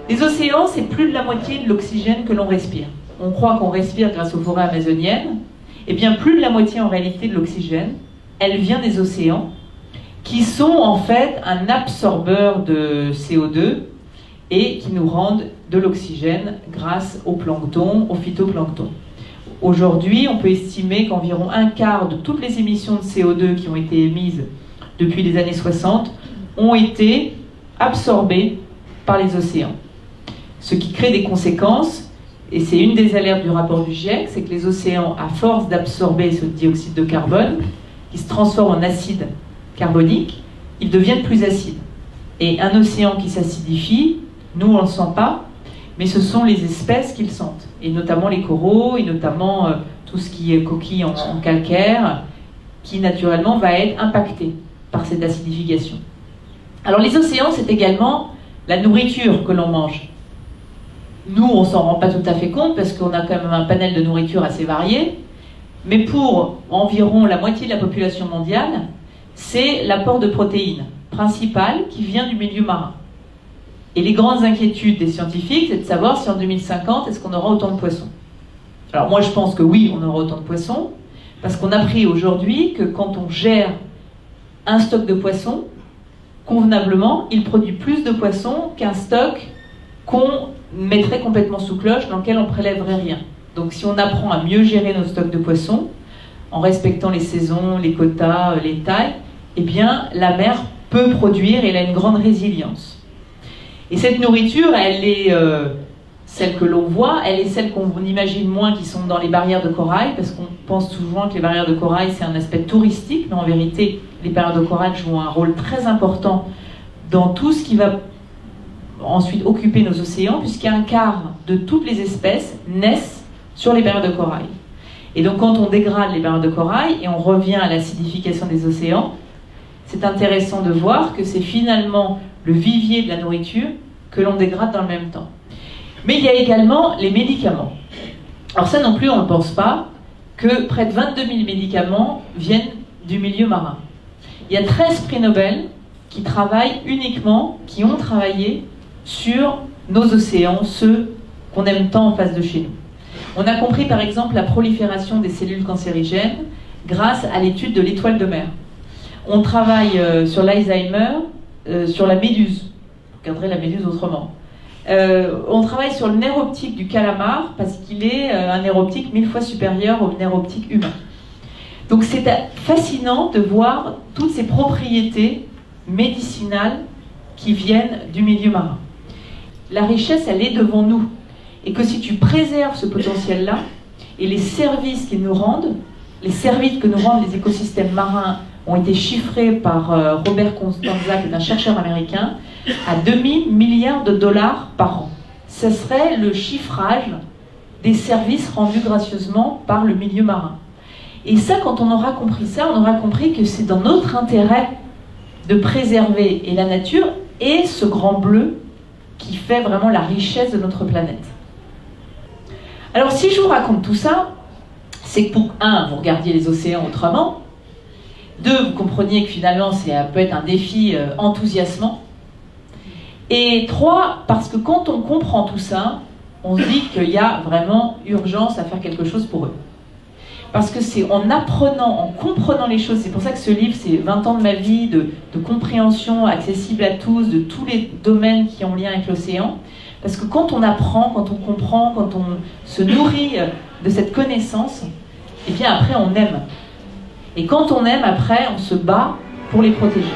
Les océans, c'est plus de la moitié de l'oxygène que l'on respire. On croit qu'on respire grâce aux forêts amazoniennes. Eh bien, plus de la moitié en réalité de l'oxygène, elle vient des océans, qui sont en fait un absorbeur de CO2 et qui nous rendent de l'oxygène grâce au plancton, au phytoplancton. Aujourd'hui, on peut estimer qu'environ un quart de toutes les émissions de CO2 qui ont été émises depuis les années 60 ont été absorbées par les océans. Ce qui crée des conséquences, et c'est une des alertes du rapport du GIEC, c'est que les océans, à force d'absorber ce dioxyde de carbone, qui se transforme en acide carbonique, ils deviennent plus acides. Et un océan qui s'acidifie, nous on ne le sent pas, mais ce sont les espèces qui le sentent, et notamment les coraux, et notamment tout ce qui est coquille en calcaire, qui naturellement va être impacté par cette acidification. Alors les océans, c'est également la nourriture que l'on mange. Nous, on ne s'en rend pas tout à fait compte, parce qu'on a quand même un panel de nourriture assez varié, mais pour environ la moitié de la population mondiale, c'est l'apport de protéines principal qui vient du milieu marin. Et les grandes inquiétudes des scientifiques, c'est de savoir si en 2050, est-ce qu'on aura autant de poissons. Alors moi, je pense que oui, on aura autant de poissons, parce qu'on a appris aujourd'hui que quand on gère un stock de poissons, convenablement, il produit plus de poissons qu'un stock qu'on mettrait complètement sous cloche, dans lequel on ne prélèverait rien. Donc si on apprend à mieux gérer nos stocks de poissons, en respectant les saisons, les quotas, les tailles, eh bien la mer peut produire et elle a une grande résilience. Et cette nourriture, elle est celle que l'on voit, elle est celle qu'on imagine moins qui sont dans les barrières de corail, parce qu'on pense souvent que les barrières de corail c'est un aspect touristique, mais en vérité les barrières de corail jouent un rôle très important dans tout ce qui va ensuite occuper nos océans, puisqu'un quart de toutes les espèces naissent sur les barrières de corail. Et donc quand on dégrade les barrières de corail et on revient à l'acidification des océans, c'est intéressant de voir que c'est finalement le vivier de la nourriture que l'on dégrade dans le même temps. Mais il y a également les médicaments. Alors ça non plus, on ne pense pas que près de 22 000 médicaments viennent du milieu marin. Il y a 13 prix Nobel qui travaillent uniquement, qui ont travaillé sur nos océans, ceux qu'on aime tant en face de chez nous. On a compris par exemple la prolifération des cellules cancérigènes grâce à l'étude de l'étoile de mer. On travaille sur l'Alzheimer, sur la méduse. Vous regarderez la méduse autrement. On travaille sur le nerf optique du calamar parce qu'il est un nerf optique 1000 fois supérieur au nerf optique humain. Donc c'est fascinant de voir toutes ces propriétés médicinales qui viennent du milieu marin. La richesse, elle est devant nous. Et que si tu préserves ce potentiel-là, et les services qu'ils nous rendent, les services que nous rendent les écosystèmes marins ont été chiffrés par Robert Constanza, qui est un chercheur américain, à 2000 milliards de dollars par an. Ce serait le chiffrage des services rendus gracieusement par le milieu marin. Et ça, quand on aura compris ça, on aura compris que c'est dans notre intérêt de préserver et la nature et ce grand bleu qui fait vraiment la richesse de notre planète. Alors si je vous raconte tout ça, c'est que pour un, vous regardiez les océans autrement, deux, vous compreniez que finalement ça peut être un défi enthousiasmant, et trois, parce que quand on comprend tout ça, on se dit qu'il y a vraiment urgence à faire quelque chose pour eux. Parce que c'est en apprenant, en comprenant les choses, c'est pour ça que ce livre, c'est 20 ans de ma vie, de compréhension accessible à tous, de tous les domaines qui ont lien avec l'océan. Parce que quand on apprend, quand on comprend, quand on se nourrit de cette connaissance, et bien après on aime. Et quand on aime, après on se bat pour les protéger.